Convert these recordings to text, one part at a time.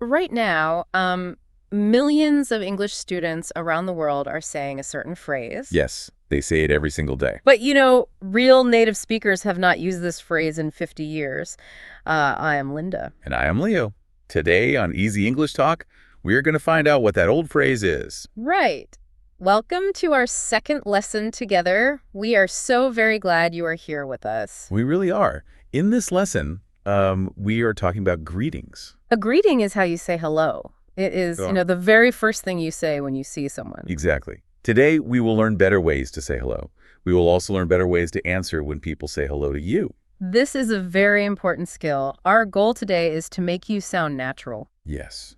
right now, millions of English students around the world are saying a certain phrase. Yes, they say it every single day. But, real native speakers have not used this phrase in 50 years. I am Linda. And I am Leo. Today on Easy English Talk, we're going to find out what that old phrase is. Right. Welcome to our second lesson together. We are so very glad you are here with us. We really are. In this lesson, we are talking about greetings. A greeting is how you say hello. It is, the very first thing you say when you see someone. Exactly. Today, we will learn better ways to say hello. We will also learn better ways to answer when people say hello to you. This is a very important skill. Our goal today is to make you sound natural. Yes.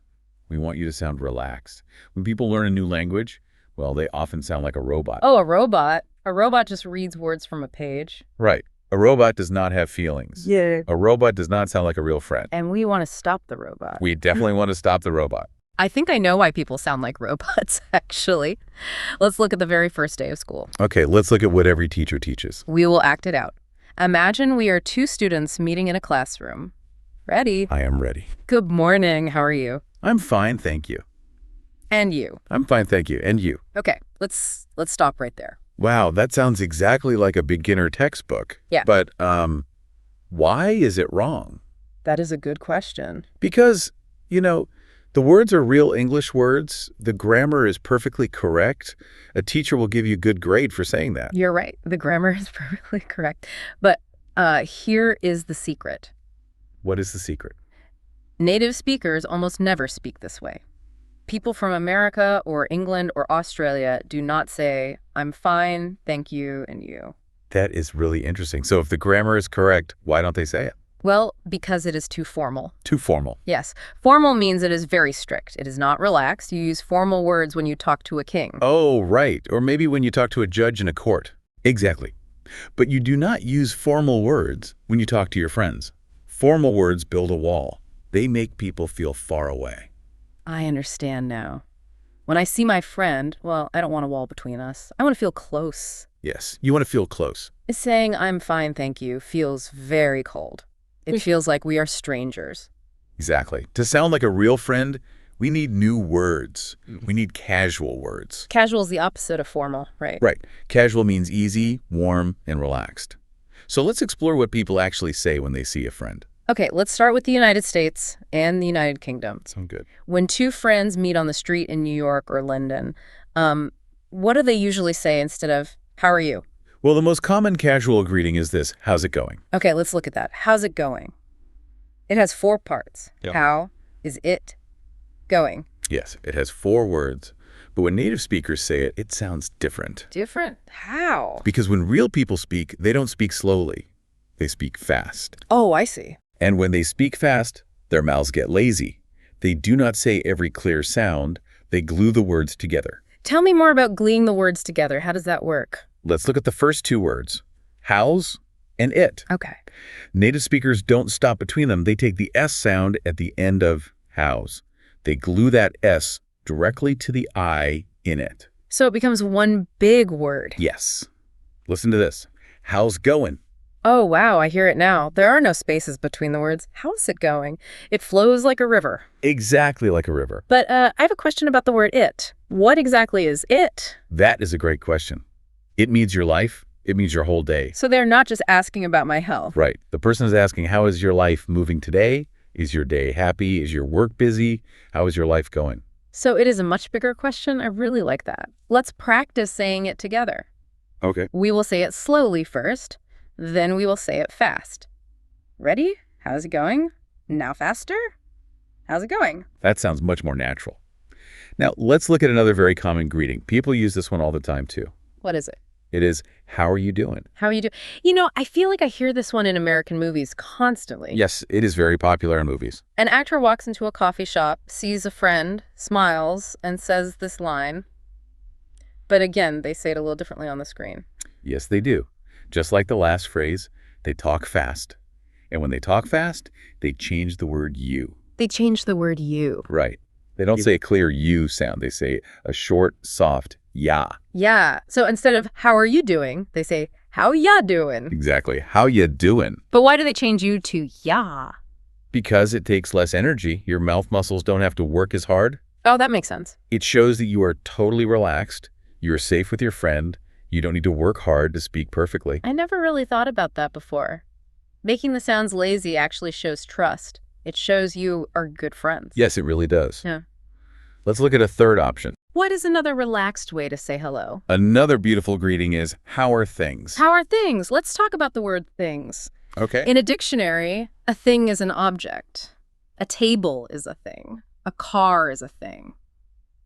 We want you to sound relaxed. When people learn a new language, well, they often sound like a robot. Oh, a robot? A robot just reads words from a page. Right. A robot does not have feelings. Yeah. A robot does not sound like a real friend. And we want to stop the robot. We definitely want to stop the robot. I think I know why people sound like robots, actually. Let's look at the very first day of school. Okay, let's look at what every teacher teaches. We will act it out. Imagine we are two students meeting in a classroom. Ready? I am ready. Good morning. How are you? I'm fine, thank you. And you? I'm fine, thank you. And you? Okay, let's stop right there. Wow, that sounds exactly like a beginner textbook. Yeah. But why is it wrong? That is a good question. Because, the words are real English words. The grammar is perfectly correct. A teacher will give you a good grade for saying that. You're right. The grammar is perfectly correct. But here is the secret. What is the secret? Native speakers almost never speak this way. People from America or England or Australia do not say, I'm fine, thank you, and you. That is really interesting. So if the grammar is correct, why don't they say it? Well, because it is too formal. Too formal. Yes. Formal means it is very strict. It is not relaxed. You use formal words when you talk to a king. Oh, right. Or maybe when you talk to a judge in a court. Exactly. But you do not use formal words when you talk to your friends. Formal words build a wall. They make people feel far away. I understand now. When I see my friend, well, I don't want a wall between us. I want to feel close. Yes, you want to feel close. Saying I'm fine, thank you feels very cold. It feels like we are strangers. Exactly. To sound like a real friend, we need new words. We need casual words. Casual is the opposite of formal, right? Right. Casual means easy, warm, and relaxed. So let's explore what people actually say when they see a friend. Okay, let's start with the United States and the United Kingdom. Sounds good. When two friends meet on the street in New York or London, what do they usually say instead of, how are you? Well, the most common casual greeting is this, how's it going? Okay, let's look at that. How's it going? It has 4 parts. Yep. How is it going? Yes, it has 4 words. But when native speakers say it, it sounds different. Different? How? Because when real people speak, they don't speak slowly. They speak fast. Oh, I see. And when they speak fast, their mouths get lazy. They do not say every clear sound. They glue the words together. Tell me more about gluing the words together. How does that work? Let's look at the first 2 words, how's and it. Okay. Native speakers don't stop between them. They take the S sound at the end of how's. They glue that S directly to the I in it. So it becomes one big word. Yes. Listen to this. How's going? Oh, wow, I hear it now. There are no spaces between the words. How's it going? It flows like a river. Exactly like a river. But I have a question about the word it. What exactly is it? That is a great question. It means your life. It means your whole day. So they're not just asking about my health. Right. The person is asking, how is your life moving today? Is your day happy? Is your work busy? How is your life going? So it is a much bigger question. I really like that. Let's practice saying it together. Okay. We will say it slowly first. Then we will say it fast. Ready? How's it going? Now faster? How's it going? That sounds much more natural. Now, let's look at another very common greeting. People use this one all the time, too. What is it? It is, how are you doing? How are you doing? I feel like I hear this one in American movies constantly. Yes, it is very popular in movies. An actor walks into a coffee shop, sees a friend, smiles, and says this line. But again, they say it a little differently on the screen. Yes, they do. Just like the last phrase, they talk fast. And when they talk fast, they change the word you. They change the word you. Right. They don't say a clear you sound. They say a short, soft ya. Yeah. So instead of how are you doing, they say how ya doing. Exactly. How ya doing? But why do they change you to ya? Because it takes less energy. Your mouth muscles don't have to work as hard. Oh, that makes sense. It shows that you are totally relaxed. You're safe with your friend. You don't need to work hard to speak perfectly. I never really thought about that before. Making the sounds lazy actually shows trust. It shows you are good friends. Yes, it really does. Yeah. Let's look at a third option. What is another relaxed way to say hello? Another beautiful greeting is, how are things? How are things? Let's talk about the word things. Okay. In a dictionary, a thing is an object. A table is a thing. A car is a thing.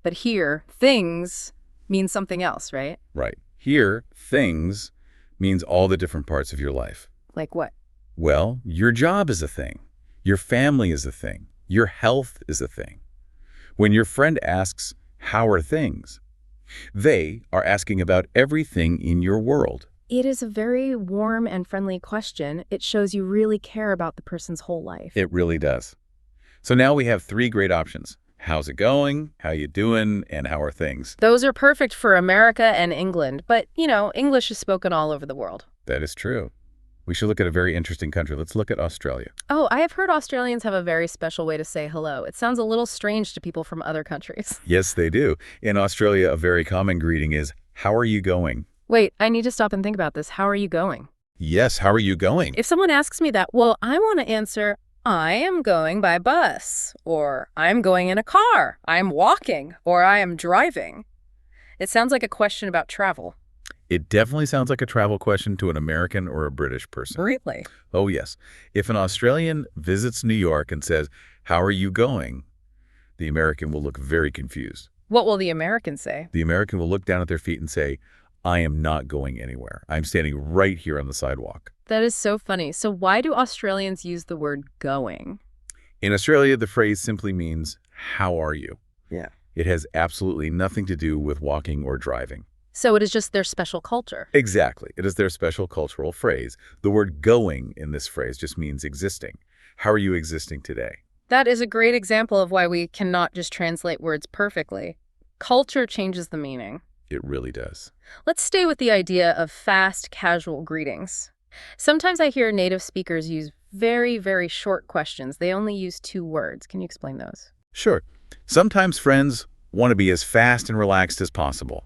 But here, things means something else, right? Right. Here, things means all the different parts of your life. Like what? Well, your job is a thing. Your family is a thing. Your health is a thing. When your friend asks, how are things? They are asking about everything in your world. It is a very warm and friendly question. It shows you really care about the person's whole life. It really does. So now we have three great options. How's it going? How you doing? And how are things? Those are perfect for America and England, but, English is spoken all over the world. That is true. We should look at a very interesting country. Let's look at Australia. Oh, I have heard Australians have a very special way to say hello. It sounds a little strange to people from other countries. Yes, they do. In Australia, a very common greeting is, how are you going? Wait, I need to stop and think about this. How are you going? Yes, how are you going? If someone asks me that, well, I want to answer, I am going by bus, or I'm going in a car, I'm walking, or I am driving. It sounds like a question about travel. It definitely sounds like a travel question to an American or a British person. Really? Oh, yes. If an Australian visits New York and says, how are you going? The American will look very confused. What will the American say? The American will look down at their feet and say, I am not going anywhere. I'm standing right here on the sidewalk. That is so funny. So why do Australians use the word going? In Australia, the phrase simply means, how are you? Yeah. It has absolutely nothing to do with walking or driving. So it is just their special culture. Exactly. It is their special cultural phrase. The word going in this phrase just means existing. How are you existing today? That is a great example of why we cannot just translate words perfectly. Culture changes the meaning. It really does. Let's stay with the idea of fast, casual greetings. Sometimes I hear native speakers use very, very short questions. They only use 2 words. Can you explain those? Sure. Sometimes friends want to be as fast and relaxed as possible.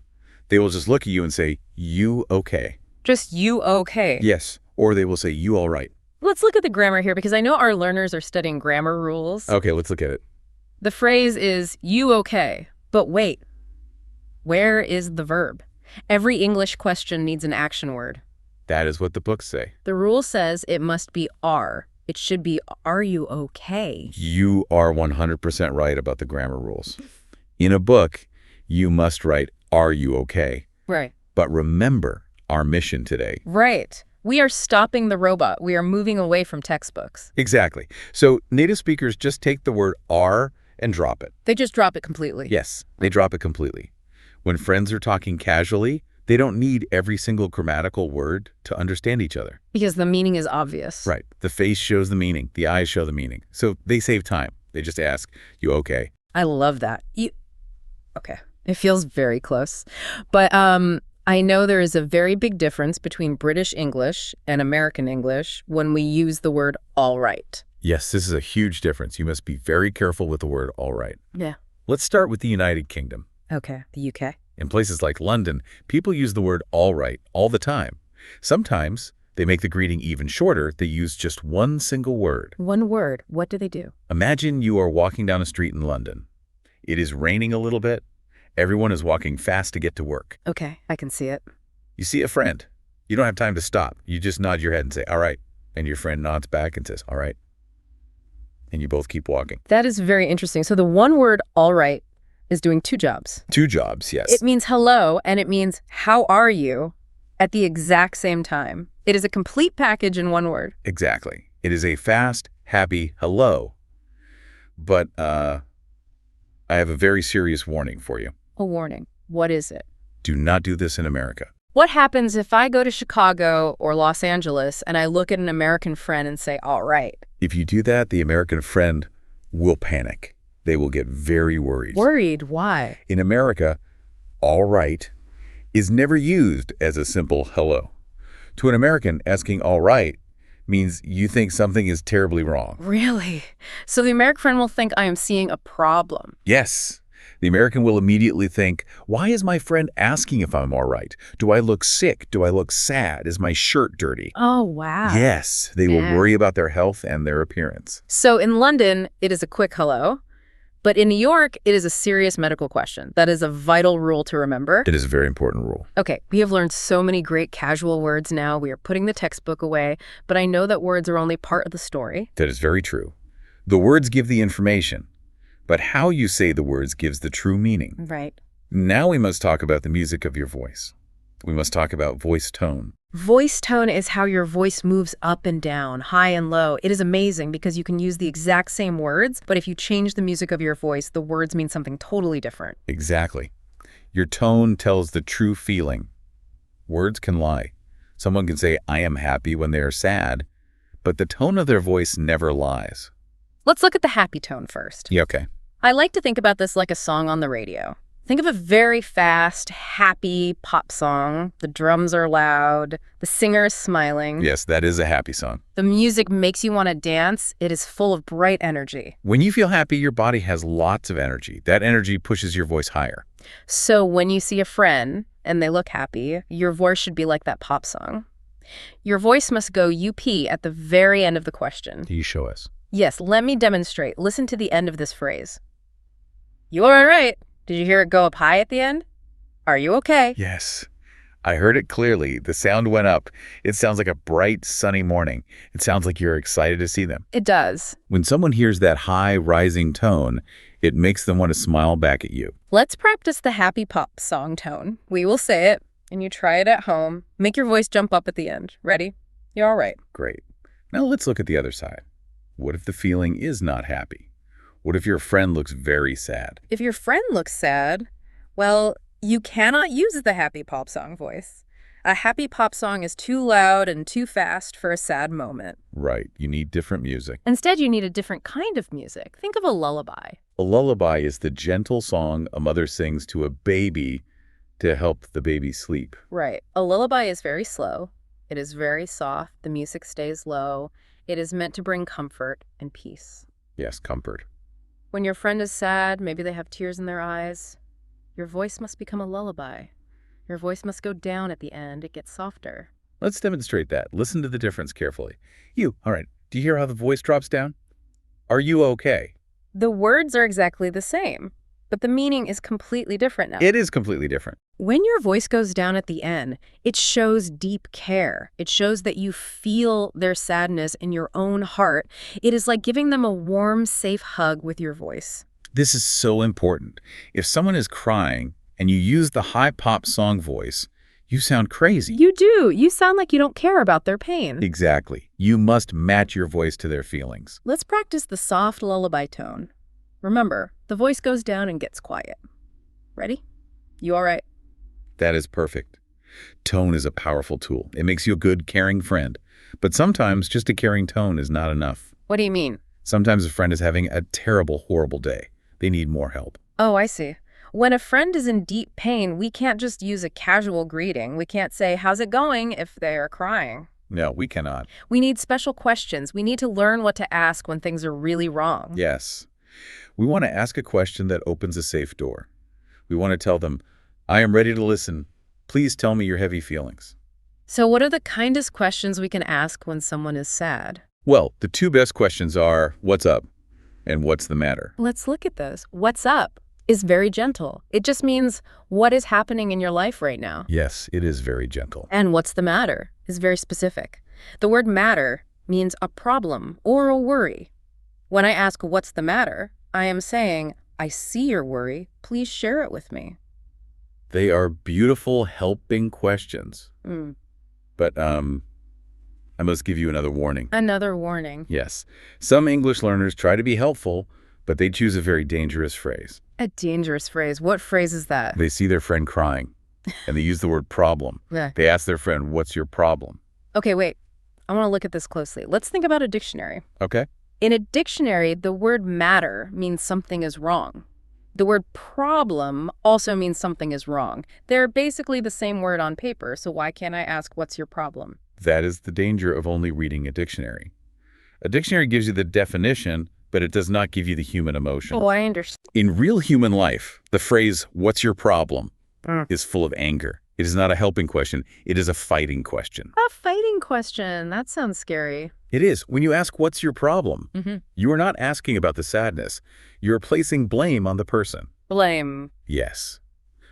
They will just look at you and say, you okay? Just you okay? Yes. Or they will say, you all right? Let's look at the grammar here because I know our learners are studying grammar rules. Okay, let's look at it. The phrase is you okay, but wait. Where is the verb? Every English question needs an action word. That is what the books say. The rule says it must be are. It should be, are you okay? You are 100% right about the grammar rules. In a book, you must write, are you okay? Right. But remember our mission today. Right. We are stopping the robot. We are moving away from textbooks. Exactly. So native speakers just take the word are and drop it. They just drop it completely. Yes, they drop it completely. When friends are talking casually, they don't need every single grammatical word to understand each other. Because the meaning is obvious. Right. The face shows the meaning. The eyes show the meaning. So they save time. They just ask, you okay? I love that. Okay. It feels very close. But I know there is a very big difference between British English and American English when we use the word all right. Yes, this is a huge difference. You must be very careful with the word all right. Yeah. Let's start with the United Kingdom. Okay. The UK. In places like London, people use the word all right all the time. Sometimes they make the greeting even shorter. They use just one single word. One word. What do they do? Imagine you are walking down a street in London. It is raining a little bit. Everyone is walking fast to get to work. Okay. I can see it. You see a friend. You don't have time to stop. You just nod your head and say, all right. And your friend nods back and says, all right. And you both keep walking. That is very interesting. So the one word all right is doing 2 jobs. 2 jobs, yes. It means hello and it means how are you at the exact same time. It is a complete package in one word. Exactly. It is a fast, happy hello. But I have a very serious warning for you. A warning. What is it? Do not do this in America. What happens if I go to Chicago or Los Angeles and I look at an American friend and say, all right? If you do that, the American friend will panic. They will get very worried. Worried? Why? In America, all right is never used as a simple hello. To an American, asking all right means you think something is terribly wrong. Really? So the American friend will think I am seeing a problem. Yes. The American will immediately think, why is my friend asking if I'm all right? Do I look sick? Do I look sad? Is my shirt dirty? Oh, wow. Yes, they will worry about their health and their appearance. So in London, it is a quick hello. But in New York, it is a serious medical question. That is a vital rule to remember. It is a very important rule. Okay, we have learned so many great casual words now. We are putting the textbook away, but I know that words are only part of the story. That is very true. The words give the information, but how you say the words gives the true meaning. Right. Now we must talk about the music of your voice. We must talk about voice tone. Voice tone is how your voice moves up and down, high and low. It is amazing because you can use the exact same words, but if you change the music of your voice, the words mean something totally different. Exactly. Your tone tells the true feeling. Words can lie. Someone can say, I am happy when they are sad, but the tone of their voice never lies. Let's look at the happy tone first. Yeah, okay. I like to think about this like a song on the radio. Think of a very fast, happy pop song. The drums are loud. The singer is smiling. Yes, that is a happy song. The music makes you want to dance. It is full of bright energy. When you feel happy, your body has lots of energy. That energy pushes your voice higher. So when you see a friend and they look happy, your voice should be like that pop song. Your voice must go UP at the very end of the question. Can you show us? Yes, let me demonstrate. Listen to the end of this phrase. You are all right. Did you hear it go up high at the end? Are you okay? Yes. I heard it clearly. The sound went up. It sounds like a bright, sunny morning. It sounds like you're excited to see them. It does. When someone hears that high, rising tone, it makes them want to smile back at you. Let's practice the happy pop song tone. We will say it, and you try it at home. Make your voice jump up at the end. Ready? You're all right. Great. Now let's look at the other side. What if the feeling is not happy? What if your friend looks very sad? If your friend looks sad, well, you cannot use the happy pop song voice. A happy pop song is too loud and too fast for a sad moment. Right. You need different music. Instead, you need a different kind of music. Think of a lullaby. A lullaby is the gentle song a mother sings to a baby to help the baby sleep. Right. A lullaby is very slow. It is very soft. The music stays low. It is meant to bring comfort and peace. Yes, comfort. When your friend is sad, maybe they have tears in their eyes, your voice must become a lullaby. Your voice must go down at the end. It gets softer. Let's demonstrate that. Listen to the difference carefully. All right. Do you hear how the voice drops down? Are you okay? The words are exactly the same, but the meaning is completely different now. It is completely different. When your voice goes down at the end, it shows deep care. It shows that you feel their sadness in your own heart. It is like giving them a warm, safe hug with your voice. This is so important. If someone is crying and you use the high pop song voice, you sound crazy. You do. You sound like you don't care about their pain. Exactly. You must match your voice to their feelings. Let's practice the soft lullaby tone. Remember, the voice goes down and gets quiet. Ready? You all right? That is perfect. Tone is a powerful tool. It makes you a good, caring friend. But sometimes just a caring tone is not enough. What do you mean? Sometimes a friend is having a terrible, horrible day. They need more help. Oh, I see. When a friend is in deep pain, we can't just use a casual greeting. We can't say, how's it going, if they are crying. No, we cannot. We need special questions. We need to learn what to ask when things are really wrong. Yes. We want to ask a question that opens a safe door. We want to tell them, I am ready to listen. Please tell me your heavy feelings. So what are the kindest questions we can ask when someone is sad? Well, the two best questions are, what's up? And what's the matter? Let's look at those. What's up is very gentle. It just means, what is happening in your life right now? Yes, it is very gentle. And what's the matter is very specific. The word matter means a problem or a worry. When I ask what's the matter, I am saying, I see your worry. Please share it with me. They are beautiful, helping questions. But I must give you another warning. Another warning. Yes. Some English learners try to be helpful, but they choose a very dangerous phrase. A dangerous phrase. What phrase is that? They see their friend crying, and they use the word problem. Yeah. They ask their friend, what's your problem? Okay, wait. I want to look at this closely. Let's think about a dictionary. Okay. In a dictionary, the word matter means something is wrong. The word problem also means something is wrong. They're basically the same word on paper, so why can't I ask, what's your problem? That is the danger of only reading a dictionary. A dictionary gives you the definition, but it does not give you the human emotion. Oh, I understand. In real human life, the phrase, "What's your problem?" is full of anger. It is not a helping question. It is a fighting question. A fighting question. That sounds scary. It is. When you ask, "What's your problem?" you are not asking about the sadness. You're placing blame on the person. Blame. Yes.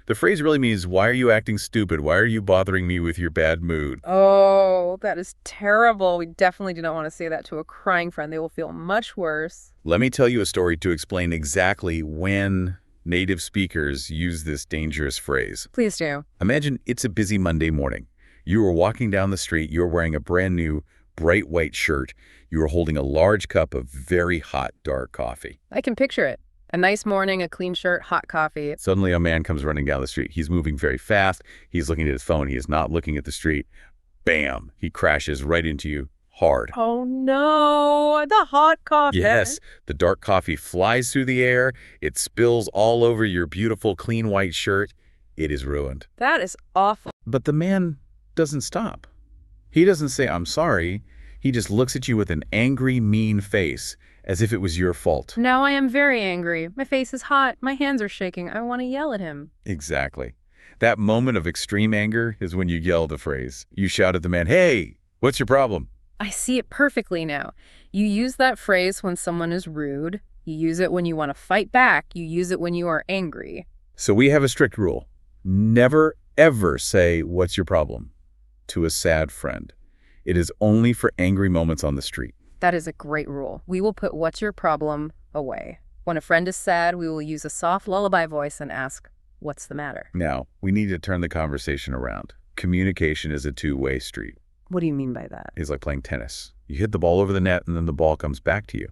The phrase really means, why are you acting stupid? Why are you bothering me with your bad mood? Oh, that is terrible. We definitely do not want to say that to a crying friend. They will feel much worse. Let me tell you a story to explain exactly when native speakers use this dangerous phrase. Please do. Imagine it's a busy Monday morning. You are walking down the street. You're wearing a brand new, bright white shirt. You are holding a large cup of very hot, dark coffee. I can picture it. A nice morning, a clean shirt, hot coffee. Suddenly, a man comes running down the street. He's moving very fast. He's looking at his phone. He is not looking at the street. Bam! He crashes right into you hard. Oh, no. The hot coffee. Yes, the dark coffee flies through the air. It spills all over your beautiful, clean white shirt. It is ruined. That is awful. But the man doesn't stop. He doesn't say, "I'm sorry." He just looks at you with an angry, mean face, as if it was your fault. Now I am very angry. My face is hot. My hands are shaking. I want to yell at him. Exactly. That moment of extreme anger is when you yell the phrase. You shout at the man, "Hey, what's your problem?" I see it perfectly now. You use that phrase when someone is rude. You use it when you want to fight back. You use it when you are angry. So we have a strict rule. Never, ever say, "What's your problem?" to a sad friend. It is only for angry moments on the street. That is a great rule. We will put "what's your problem" away. When a friend is sad, we will use a soft lullaby voice and ask, "What's the matter?" Now, we need to turn the conversation around. Communication is a two-way street. What do you mean by that? It's like playing tennis. You hit the ball over the net and then the ball comes back to you.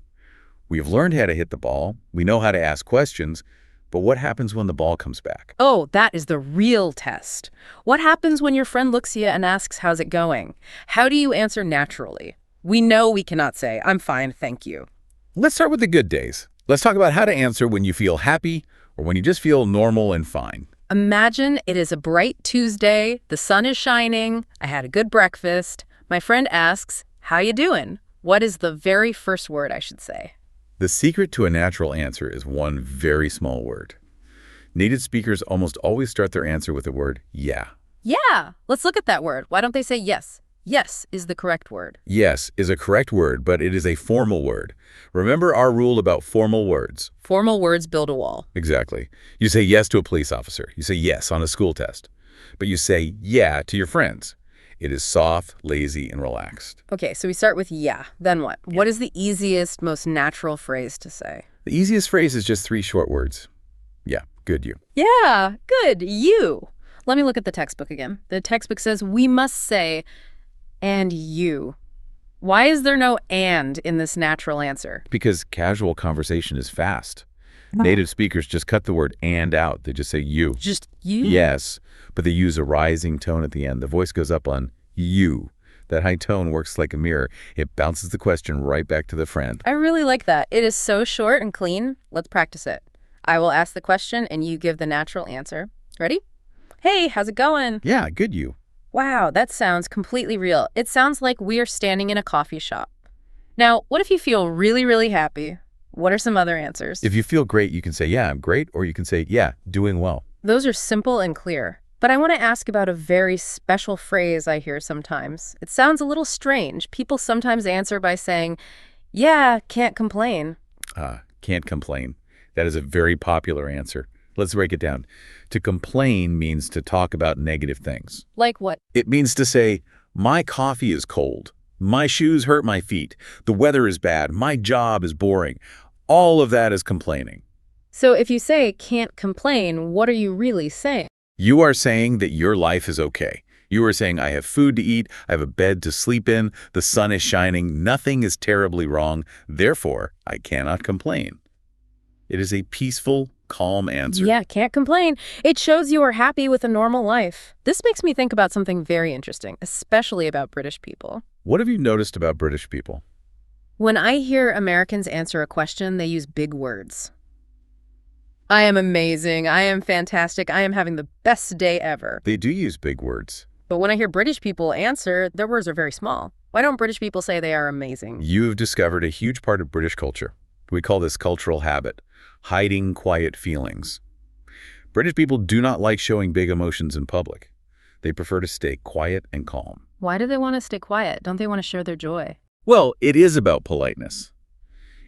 We've learned how to hit the ball. We know how to ask questions. But what happens when the ball comes back? Oh, that is the real test. What happens when your friend looks at you and asks, "How's it going?" How do you answer naturally? We know we cannot say, "I'm fine, thank you." Let's start with the good days. Let's talk about how to answer when you feel happy or when you just feel normal and fine. Imagine it is a bright Tuesday, the sun is shining, I had a good breakfast. My friend asks, "How you doing?" What is the very first word I should say? The secret to a natural answer is one very small word. Native speakers almost always start their answer with the word "yeah." Yeah, let's look at that word. Why don't they say yes? Yes is the correct word. Yes is a correct word, but it is a formal word. Remember our rule about formal words. Formal words build a wall. Exactly. You say yes to a police officer. You say yes on a school test. But you say yeah to your friends. It is soft, lazy, and relaxed. Okay, so we start with yeah. Then what? What is the easiest, most natural phrase to say? The easiest phrase is just 3 short words. Yeah, good you. Yeah, good, you. Let me look at the textbook again. The textbook says we must say, "and you." Why is there no "and" in this natural answer? Because casual conversation is fast. Native speakers just cut the word "and" out. They just say "you." Just you? Yes, but they use a rising tone at the end. The voice goes up on "you." That high tone works like a mirror. It bounces the question right back to the friend. I really like that. It is so short and clean. Let's practice it. I will ask the question and you give the natural answer. Ready? "Hey, how's it going?" Yeah, good you. Wow, that sounds completely real. It sounds like we are standing in a coffee shop. Now, what if you feel really, really happy? What are some other answers? If you feel great, you can say, "Yeah, I'm great," or you can say, "Yeah, doing well." Those are simple and clear. But I want to ask about a very special phrase I hear sometimes. It sounds a little strange. People sometimes answer by saying, "Yeah, can't complain." Can't complain. That is a very popular answer. Let's break it down. To complain means to talk about negative things. Like what? It means to say, "My coffee is cold. My shoes hurt my feet. The weather is bad. My job is boring." All of that is complaining. So if you say "can't complain," what are you really saying? You are saying that your life is okay. You are saying, "I have food to eat. I have a bed to sleep in. The sun is shining. Nothing is terribly wrong. Therefore, I cannot complain." It is a peaceful, calm answer. Yeah, can't complain. It shows you are happy with a normal life. This makes me think about something very interesting, especially about British people. What have you noticed about British people? When I hear Americans answer a question, they use big words. I am amazing. I am fantastic. I am having the best day ever. They do use big words. But when I hear British people answer, their words are very small. Why don't British people say they are amazing? You have discovered a huge part of British culture. We call this cultural habit, hiding quiet feelings. British people do not like showing big emotions in public. They prefer to stay quiet and calm. Why do they want to stay quiet? Don't they want to share their joy? Well, it is about politeness.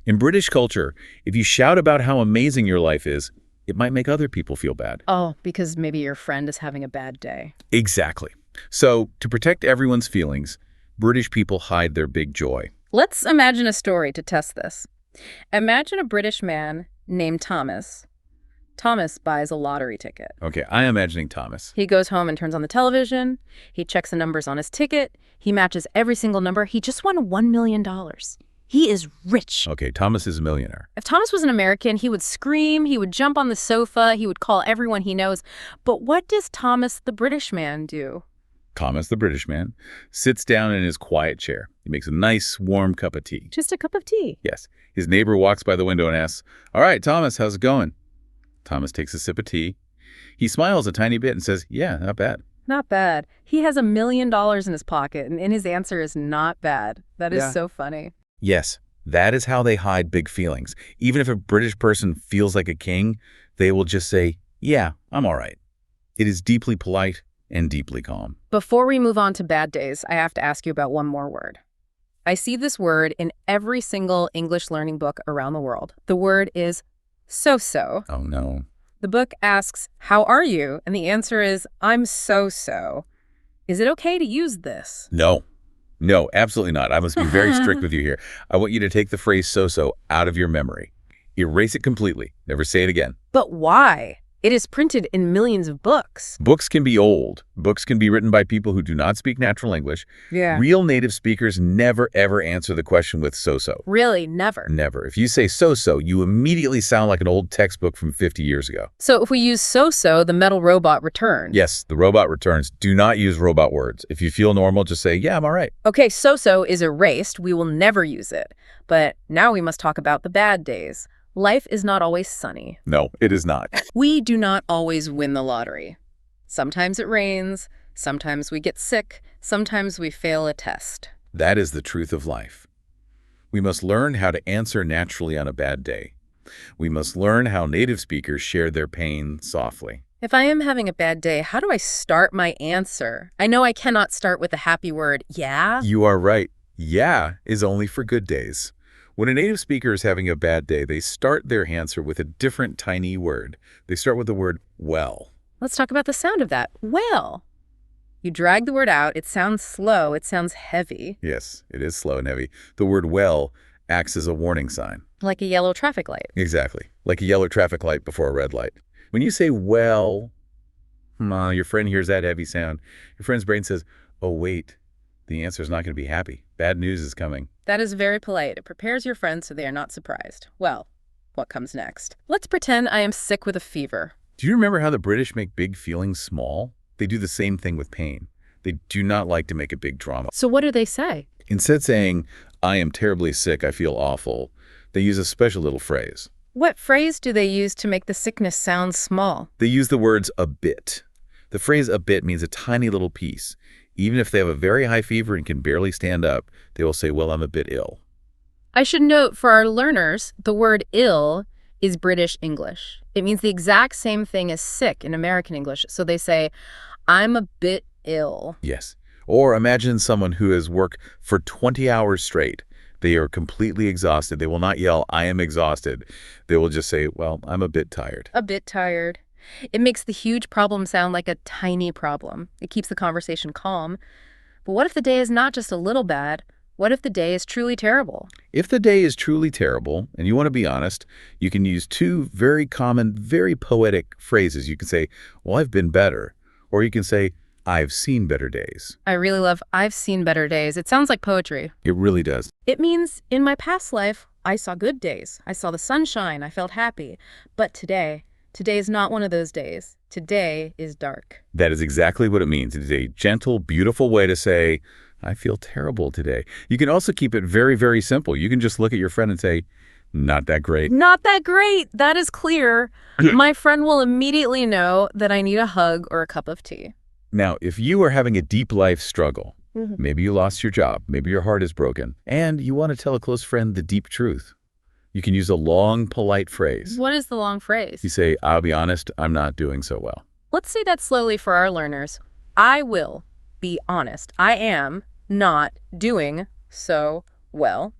In British culture, if you shout about how amazing your life is, it might make other people feel bad. Oh, because maybe your friend is having a bad day. Exactly. So, to protect everyone's feelings, British people hide their big joy. Let's imagine a story to test this. Imagine a British man named Thomas. Thomas buys a lottery ticket. Okay, I'm imagining Thomas. He goes home and turns on the television. He checks the numbers on his ticket. He matches every single number. He just won $1 million. He is rich. Okay, Thomas is a millionaire. If Thomas was an American, he would scream, he would jump on the sofa, he would call everyone he knows. But what does Thomas the British man do? Thomas, the British man, sits down in his quiet chair. He makes a nice, warm cup of tea. Just a cup of tea. Yes. His neighbor walks by the window and asks, "All right, Thomas, how's it going?" Thomas takes a sip of tea. He smiles a tiny bit and says, "Yeah, not bad." Not bad. He has $1 million in his pocket, and his answer is not bad. That is so funny. Yes, that is how they hide big feelings. Even if a British person feels like a king, they will just say, "Yeah, I'm all right." It is deeply polite and deeply calm. Before we move on to bad days, I have to ask you about one more word. I see this word in every single English learning book around the world. The word is so-so. Oh, no. The book asks, "How are you?" And the answer is, "I'm so-so." Is it okay to use this? No. No, absolutely not. I must be very strict with you here. I want you to take the phrase so-so out of your memory. Erase it completely. Never say it again. But why? It is printed in millions of books. Books can be old. Books can be written by people who do not speak natural English. Yeah. Real native speakers never, ever answer the question with so-so. Really? Never? Never. If you say so-so, you immediately sound like an old textbook from 50 years ago. So if we use so-so, the metal robot returns. Yes, the robot returns. Do not use robot words. If you feel normal, just say, "Yeah, I'm all right." Okay, so-so is erased. We will never use it. But now we must talk about the bad days. Life is not always sunny. No, it is not. We do not always win the lottery. Sometimes it rains, sometimes we get sick, sometimes we fail a test. That is the truth of life. We must learn how to answer naturally on a bad day. We must learn how native speakers share their pain softly. If I am having a bad day, how do I start my answer? I know I cannot start with a happy word, yeah? You are right. Yeah is only for good days. When a native speaker is having a bad day, they start their answer with a different tiny word. They start with the word well. Let's talk about the sound of that. Well. You drag the word out. It sounds slow. It sounds heavy. Yes, it is slow and heavy. The word well acts as a warning sign. Like a yellow traffic light. Exactly. Like a yellow traffic light before a red light. When you say well, your friend hears that heavy sound. Your friend's brain says, "Oh, wait, the answer is not going to be happy. Bad news is coming." That is very polite. It prepares your friends so they are not surprised. Well, what comes next? Let's pretend I am sick with a fever. Do you remember how the British make big feelings small? They do the same thing with pain. They do not like to make a big drama. So what do they say? Instead of saying, "I am terribly sick, I feel awful," they use a special little phrase. What phrase do they use to make the sickness sound small? They use the words "a bit." The phrase "a bit" means a tiny little piece. Even if they have a very high fever and can barely stand up, they will say, "Well, I'm a bit ill." I should note for our learners, the word ill is British English. It means the exact same thing as sick in American English. So they say, "I'm a bit ill." Yes. Or imagine someone who has worked for 20 hours straight. They are completely exhausted. They will not yell, "I am exhausted." They will just say, "Well, I'm a bit tired." A bit tired. It makes the huge problem sound like a tiny problem. It keeps the conversation calm. But what if the day is not just a little bad? What if the day is truly terrible? If the day is truly terrible, and you want to be honest, you can use two very common, very poetic phrases. You can say, "Well, I've been better," or you can say, "I've seen better days." I really love "I've seen better days." It sounds like poetry. It really does. It means in my past life, I saw good days. I saw the sunshine. I felt happy. But today is not one of those days. Today is dark. That is exactly what it means. It is a gentle, beautiful way to say, "I feel terrible today." You can also keep it very, very simple. You can just look at your friend and say, "Not that great." Not that great. That is clear. My friend will immediately know that I need a hug or a cup of tea. Now, if you are having a deep life struggle, maybe you lost your job, maybe your heart is broken, and you want to tell a close friend the deep truth, you can use a long, polite phrase. What is the long phrase? You say, I'll be honest, I'm not doing so well. Let's say that slowly for our learners. I will be honest. I am not doing so well.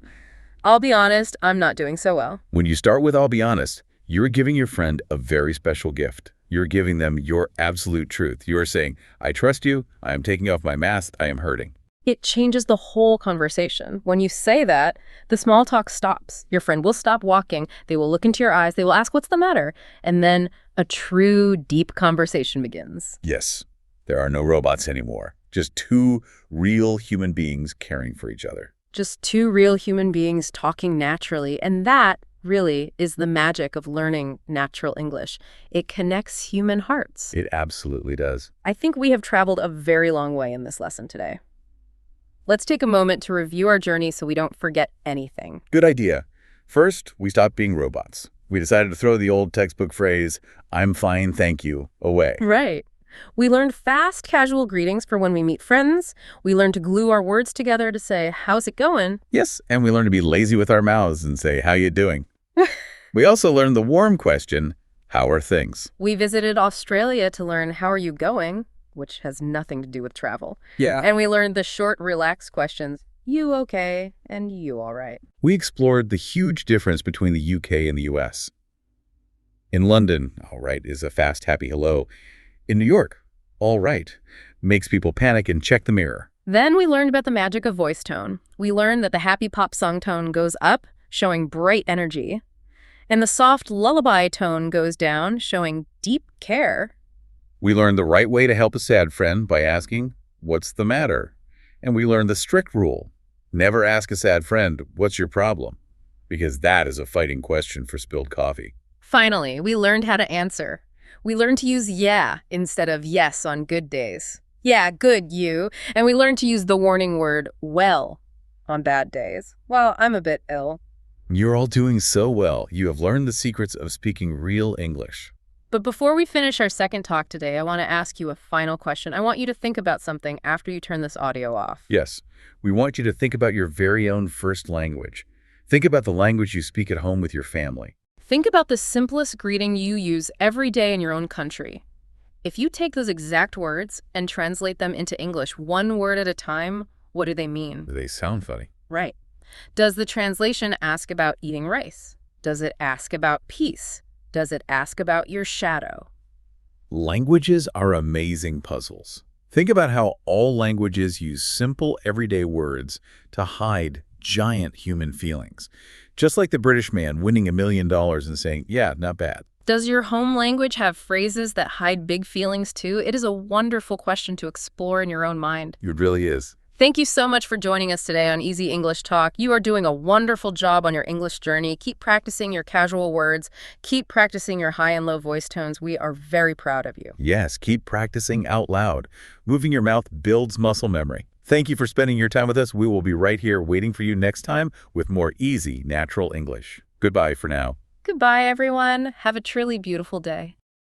I'll be honest, I'm not doing so well. When you start with I'll be honest, you're giving your friend a very special gift. You're giving them your absolute truth. You are saying, I trust you, I am taking off my mask, I am hurting. It changes the whole conversation. When you say that, the small talk stops. Your friend will stop walking, they will look into your eyes, they will ask, what's the matter? And then a true, deep conversation begins. Yes, there are no robots anymore. Just two real human beings caring for each other. Just two real human beings talking naturally. And that really is the magic of learning natural English. It connects human hearts. It absolutely does. I think we have traveled a very long way in this lesson today. Let's take a moment to review our journey so we don't forget anything. Good idea. First, we stopped being robots. We decided to throw the old textbook phrase, I'm fine, thank you, away. Right. We learned fast, casual greetings for when we meet friends. We learned to glue our words together to say, how's it going? Yes, and we learned to be lazy with our mouths and say, how you doing? We also learned the warm question, how are things? We visited Australia to learn, how are you going? Which has nothing to do with travel. Yeah. And we learned the short, relaxed questions, you okay, and you all right. We explored the huge difference between the UK and the US. In London, all right is a fast, happy hello. In New York, all right makes people panic and check the mirror. Then we learned about the magic of voice tone. We learned that the happy pop song tone goes up, showing bright energy, and the soft lullaby tone goes down, showing deep care. We learned the right way to help a sad friend by asking, what's the matter? And we learned the strict rule, never ask a sad friend, what's your problem? Because that is a fighting question for spilled coffee. Finally, we learned how to answer. We learned to use yeah instead of yes on good days. Yeah, good, you. And we learned to use the warning word well on bad days. Well, I'm a bit ill. You're all doing so well. You have learned the secrets of speaking real English. But before we finish our second talk today, I want to ask you a final question. I want you to think about something after you turn this audio off. Yes, we want you to think about your very own first language. Think about the language you speak at home with your family. Think about the simplest greeting you use every day in your own country. If you take those exact words and translate them into English one word at a time, what do they mean? They sound funny. Right. Does the translation ask about eating rice? Does it ask about peace? Does it ask about your shadow? Languages are amazing puzzles. Think about how all languages use simple everyday words to hide giant human feelings. Just like the British man winning $1 million and saying, yeah, not bad. Does your home language have phrases that hide big feelings too? It is a wonderful question to explore in your own mind. It really is. Thank you so much for joining us today on Easy English Talk. You are doing a wonderful job on your English journey. Keep practicing your casual words. Keep practicing your high and low voice tones. We are very proud of you. Yes, keep practicing out loud. Moving your mouth builds muscle memory. Thank you for spending your time with us. We will be right here waiting for you next time with more easy, natural English. Goodbye for now. Goodbye, everyone. Have a truly beautiful day.